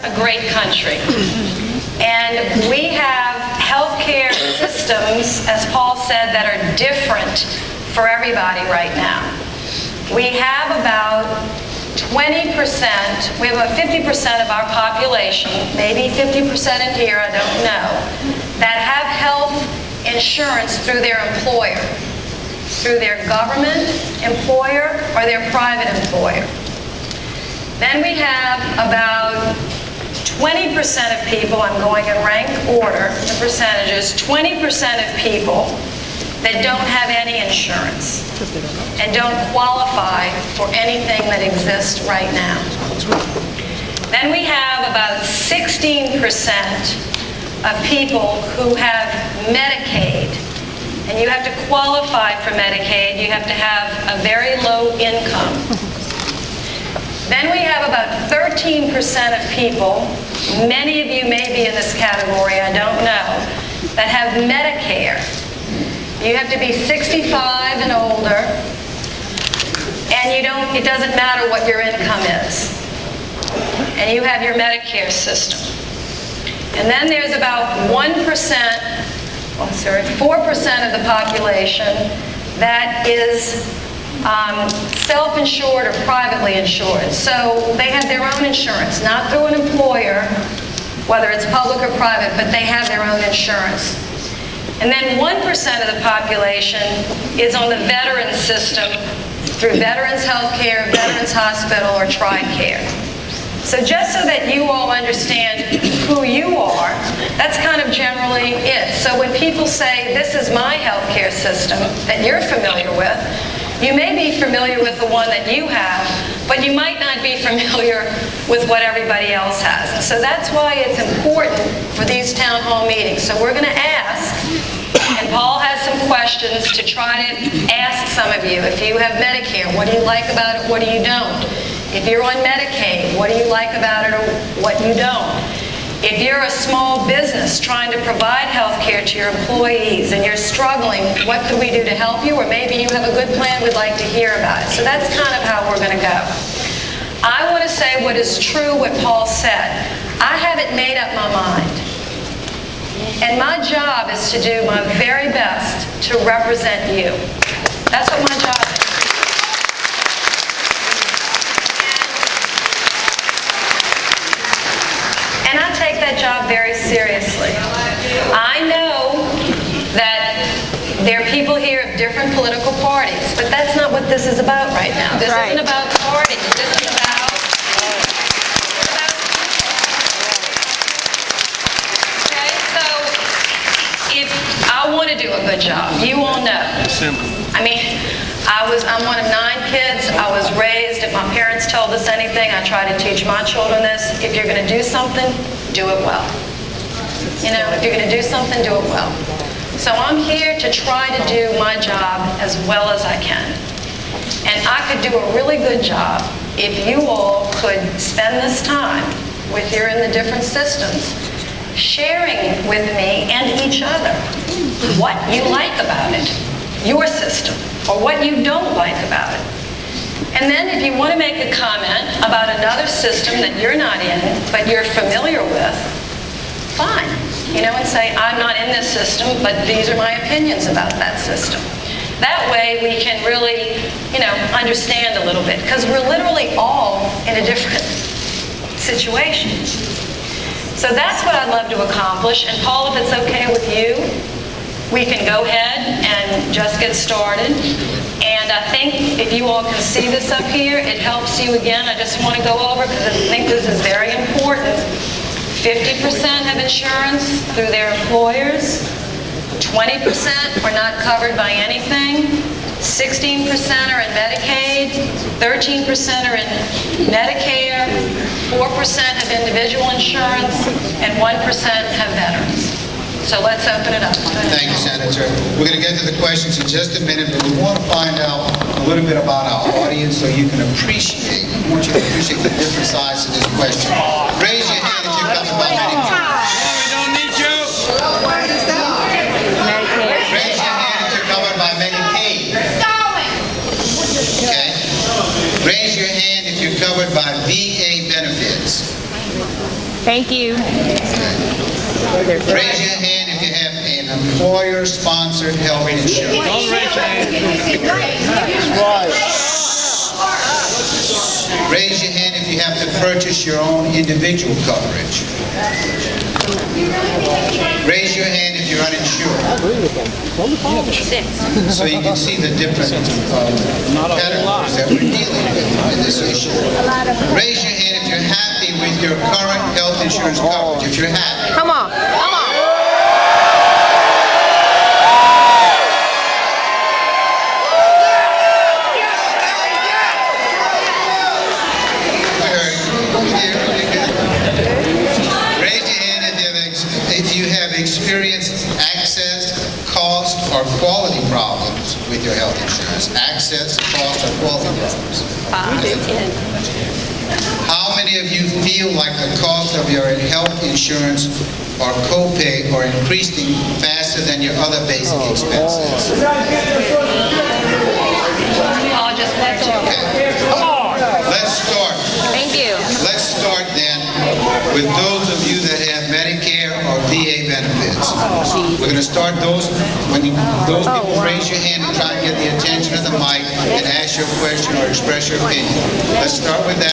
a great country. And we have healthcare systems, as Paul said, that are different for everybody right now. We have about 20%, we have about 50% of our population, maybe 50% in here, I don't know, that have health insurance through their employer, through their government employer or their private employer. Then we have about 20% of people, I'm going in rank order, the percentages, 20% of people that don't have any insurance and don't qualify for anything that exists right now. Then we have about 16% of people who have Medicaid. And you have to qualify for Medicaid. You have to have a very low income. Then we have about 13% of people, many of you may be in this category, I don't know, that have Medicare. You have to be 65 and older, and it doesn't matter what your income is. And you have your Medicare system. And then there's about 4% of the population that is self-insured or privately insured. So they have their own insurance, not through an employer, whether it's public or private, but they have their own insurance. And then 1% of the population is on the veterans system through Veterans Healthcare, Veterans Hospital, or TRICARE. So just so that you all understand who you are, that's kind of generally it. So when people say, this is my healthcare system that you're familiar with, you may be familiar with the one that you have, but you might not be familiar with what everybody else has. And so that's why it's important for these town hall meetings. So we're going to ask, and Paul has some questions to try to ask some of you. If you have Medicare, what do you like about it, what do you don't? If you're on Medicaid, what do you like about it or what you don't? If you're a small business trying to provide health care to your employees and you're struggling, what can we do to help you? Or maybe you have a good plan, we'd like to hear about it. So that's kind of how we're going to go. I want to say what is true, what Paul said. I haven't made up my mind. And my job is to do my very best to represent you. That's what my job is. And I take that job very seriously. I know that there are people here of different political parties, but that's not what this is about right now. This isn't about parties. This is about... Okay, so if I want to do a good job, you all know. I mean, I'm one of 9 kids. I was raised, if my parents told us anything, I try to teach my children this. If you're going to do something, do it well. You know, if you're going to do something, do it well. So I'm here to try to do my job as well as I can. And I could do a really good job if you all could spend this time with you in the different systems, sharing with me and each other what you like about it, your system, or what you don't like about it. And then if you want to make a comment about another system that you're not in, but you're familiar with, fine. You know, and say, I'm not in this system, but these are my opinions about that system. That way we can really, you know, understand a little bit, because we're literally all in a different situation. So that's what I'd love to accomplish. And Paul, if it's okay with you, we can go ahead and just get started. And I think if you all can see this up here, it helps you again. I just want to go over, because I think this is very important. 50% have insurance through their employers. 20% are not covered by anything. 16% are in Medicaid. 13% are in Medicare. 4% have individual insurance. And 1% have veterans. So let's open it up. Thank you, Senator. We're going to get to the questions in just a minute, but we want to find out a little bit about our audience so you can appreciate. I want you to appreciate the different sides to this question. Raise your hand if you're covered by Medicaid. We don't need you. Raise your hand if you're covered by Medicaid. Okay. Raise your hand if you're covered by VA benefits. Thank you. Raise your hand if you have an employer-sponsored health insurance. Raise your hand if you have to purchase your own individual coverage. Raise your hand if you're uninsured. So you can see the different categories that we're dealing with in this issue. Raise your hand if you're happy with your current health insurance coverage. If you're happy. Come on. Come on. Raise your hand if you have experienced access, cost, or quality problems with your health insurance. Access, cost, or quality problems. How many of you feel like the cost of your health insurance or copay are increasing faster than your other basic expenses? I'll just let you. Okay. Let's start. Thank you. Let's start then with those of you that have Medicare or VA benefits. We're going to start those those people raise your hand and try and get the attention of the mic and ask your question or express your opinion. Let's start with that.